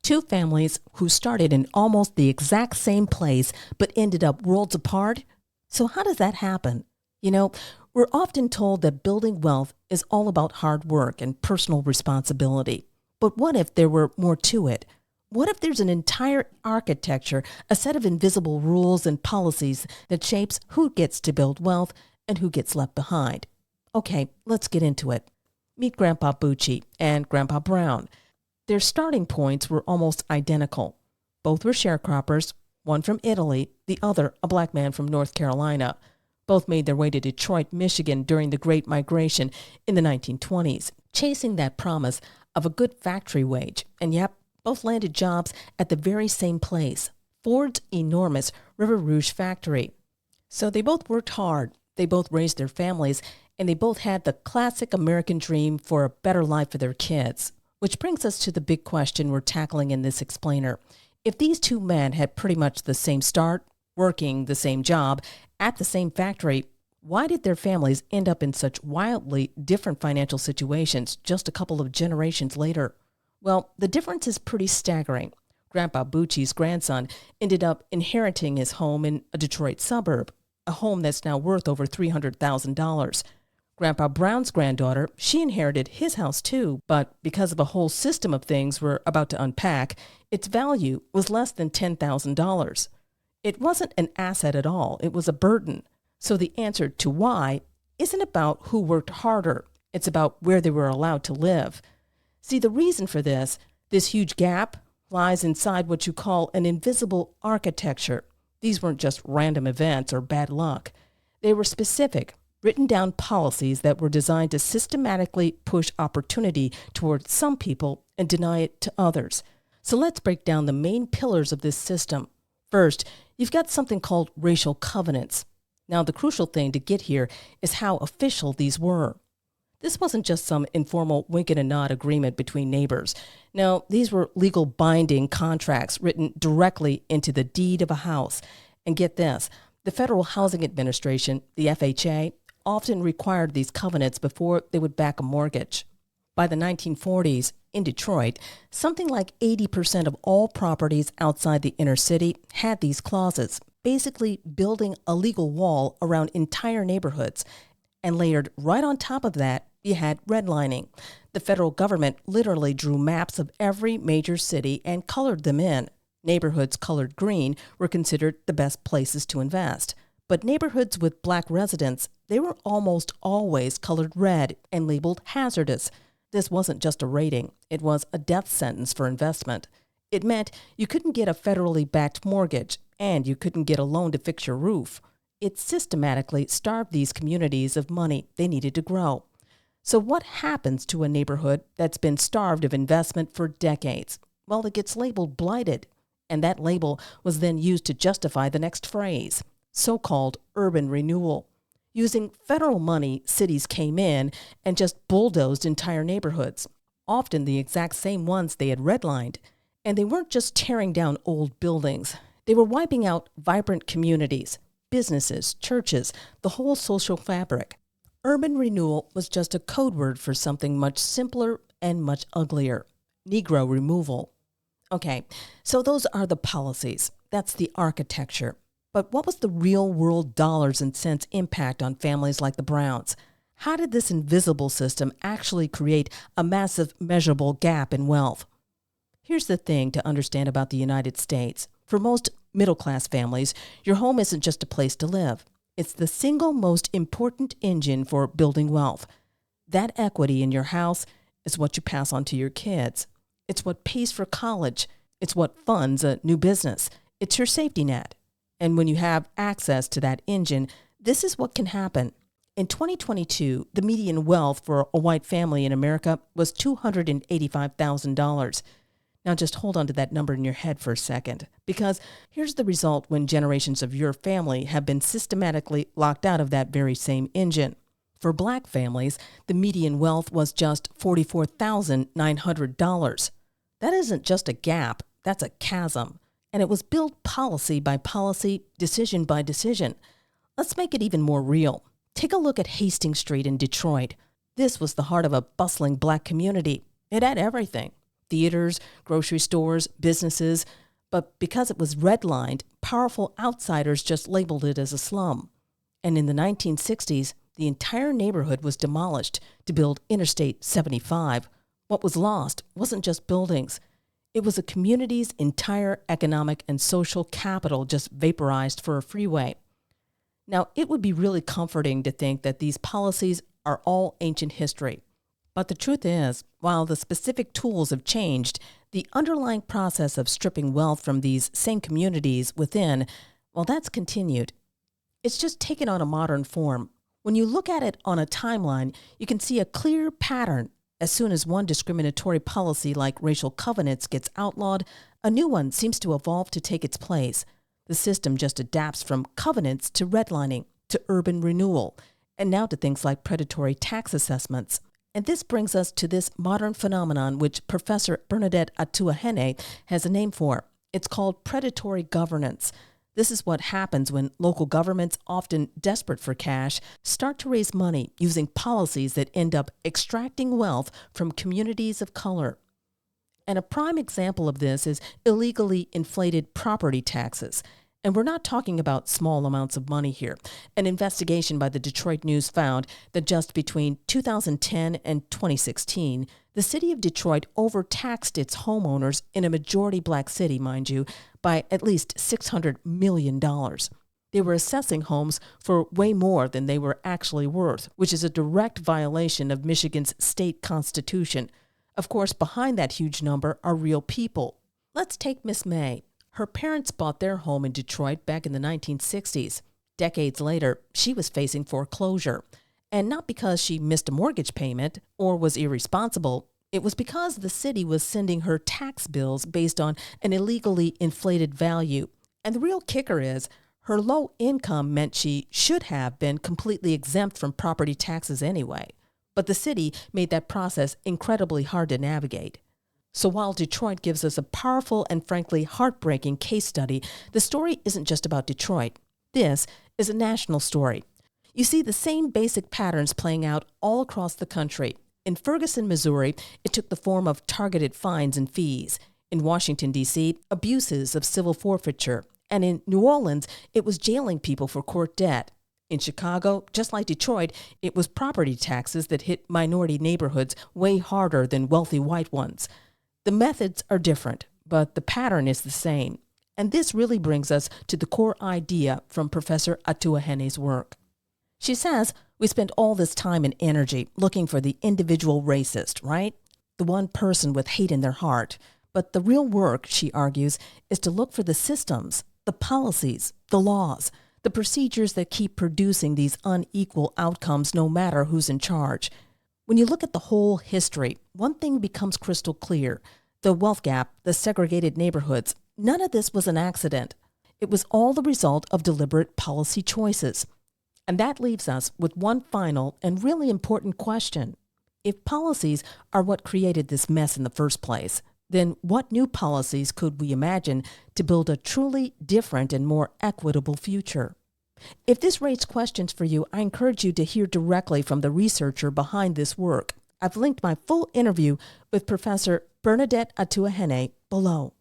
Two families who started in almost the exact same place but ended up worlds apart? So how does that happen? We're often told that building wealth is all about hard work and personal responsibility. But what if there were more to it? What if there's an entire architecture, a set of invisible rules and policies that shapes who gets to build wealth and who gets left behind? Okay, let's get into it. Meet Grandpa Bucci and Grandpa Brown. Their starting points were almost identical. Both were sharecroppers, one from Italy, the other a black man from North Carolina. Both made their way to Detroit, Michigan during the Great Migration in the 1920s, chasing that promise of a good factory wage. And yep, both landed jobs at the very same place, Ford's enormous River Rouge factory. So they both worked hard, they both raised their families, and they both had the classic American dream for a better life for their kids. Which brings us to the big question we're tackling in this explainer. If these two men had pretty much the same start, working the same job, at the same factory, why did their families end up in such wildly different financial situations just a couple of generations later? Well, the difference is pretty staggering. Grandpa Bucci's grandson ended up inheriting his home in a Detroit suburb, a home that's now worth over $300,000. Grandpa Brown's granddaughter, she inherited his house too, but because of a whole system of things we're about to unpack, its value was less than $10,000. It wasn't an asset at all, it was a burden. So the answer to why isn't about who worked harder, it's about where they were allowed to live. See, the reason for this huge gap, lies inside what you call an invisible architecture. These weren't just random events or bad luck. They were specific, written down policies that were designed to systematically push opportunity toward some people and deny it to others. So let's break down the main pillars of this system. First, you've got something called racial covenants. Now, the crucial thing to get here is how official these were. This wasn't just some informal wink and a nod agreement between neighbors. No, these were legal binding contracts written directly into the deed of a house. And get this, the Federal Housing Administration, the FHA, often required these covenants before they would back a mortgage. By the 1940s, in Detroit, something like 80% of all properties outside the inner city had these clauses, basically building a legal wall around entire neighborhoods. And layered right on top of that, you had redlining. The federal government literally drew maps of every major city and colored them in. Neighborhoods colored green were considered the best places to invest. But neighborhoods with black residents, they were almost always colored red and labeled hazardous. This wasn't just a rating, it was a death sentence for investment. It meant you couldn't get a federally backed mortgage, and you couldn't get a loan to fix your roof. It systematically starved these communities of money they needed to grow. So what happens to a neighborhood that's been starved of investment for decades? Well, it gets labeled blighted, and that label was then used to justify the next phrase, so-called urban renewal. Using federal money, cities came in and just bulldozed entire neighborhoods, often the exact same ones they had redlined. And they weren't just tearing down old buildings. They were wiping out vibrant communities, businesses, churches, the whole social fabric. Urban renewal was just a code word for something much simpler and much uglier, Negro removal. Okay, so those are the policies. That's the architecture. But what was the real-world dollars and cents impact on families like the Browns? How did this invisible system actually create a massive measurable gap in wealth? Here's the thing to understand about the United States. For most middle-class families, your home isn't just a place to live. It's the single most important engine for building wealth. That equity in your house is what you pass on to your kids. It's what pays for college. It's what funds a new business. It's your safety net. And when you have access to that engine, this is what can happen. In 2022, the median wealth for a white family in America was $285,000. Now just hold on to that number in your head for a second, because here's the result when generations of your family have been systematically locked out of that very same engine. For black families, the median wealth was just $44,900. That isn't just a gap, that's a chasm. And it was built policy by policy, decision by decision. Let's make it even more real. Take a look at Hastings Street in Detroit. This was the heart of a bustling black community. It had everything. theaters, grocery stores, businesses. But because it was redlined, powerful outsiders just labeled it as a slum. And in the 1960s, the entire neighborhood was demolished to build Interstate 75. What was lost wasn't just buildings. It was a community's entire economic and social capital just vaporized for a freeway. Now, it would be really comforting to think that these policies are all ancient history. But the truth is, while the specific tools have changed, the underlying process of stripping wealth from these same communities within, well, that's continued. It's just taken on a modern form. When you look at it on a timeline, you can see a clear pattern. As soon as one discriminatory policy like racial covenants gets outlawed, a new one seems to evolve to take its place. The system just adapts from covenants to redlining, to urban renewal, and now to things like predatory tax assessments. And this brings us to this modern phenomenon which Professor Bernadette Atuahene has a name for. It's called predatory governance. This is what happens when local governments, often desperate for cash, start to raise money using policies that end up extracting wealth from communities of color. And a prime example of this is illegally inflated property taxes. And we're not talking about small amounts of money here. An investigation by the Detroit News found that just between 2010 and 2016, the city of Detroit overtaxed its homeowners, in a majority black city, mind you, by at least $600 million. They were assessing homes for way more than they were actually worth, which is a direct violation of Michigan's state constitution. Of course, behind that huge number are real people. Let's take Miss May. Her parents bought their home in Detroit back in the 1960s. Decades later, she was facing foreclosure. And not because she missed a mortgage payment or was irresponsible. It was because the city was sending her tax bills based on an illegally inflated value. And the real kicker is, her low income meant she should have been completely exempt from property taxes anyway. But the city made that process incredibly hard to navigate. So while Detroit gives us a powerful and frankly heartbreaking case study, the story isn't just about Detroit. This is a national story. You see the same basic patterns playing out all across the country. In Ferguson, Missouri, it took the form of targeted fines and fees. In Washington, D.C., abuses of civil forfeiture. And in New Orleans, it was jailing people for court debt. In Chicago, just like Detroit, it was property taxes that hit minority neighborhoods way harder than wealthy white ones. The methods are different, but the pattern is the same. And this really brings us to the core idea from Professor Atuahene's work. She says we spend all this time and energy looking for the individual racist, right? The one person with hate in their heart. But the real work, she argues, is to look for the systems, the policies, the laws, the procedures that keep producing these unequal outcomes no matter who's in charge. When you look at the whole history, one thing becomes crystal clear. The wealth gap, the segregated neighborhoods, none of this was an accident. It was all the result of deliberate policy choices. And that leaves us with one final and really important question. If policies are what created this mess in the first place, then what new policies could we imagine to build a truly different and more equitable future? If this raises questions for you, I encourage you to hear directly from the researcher behind this work. I've linked my full interview with Professor Bernadette Atuahene below.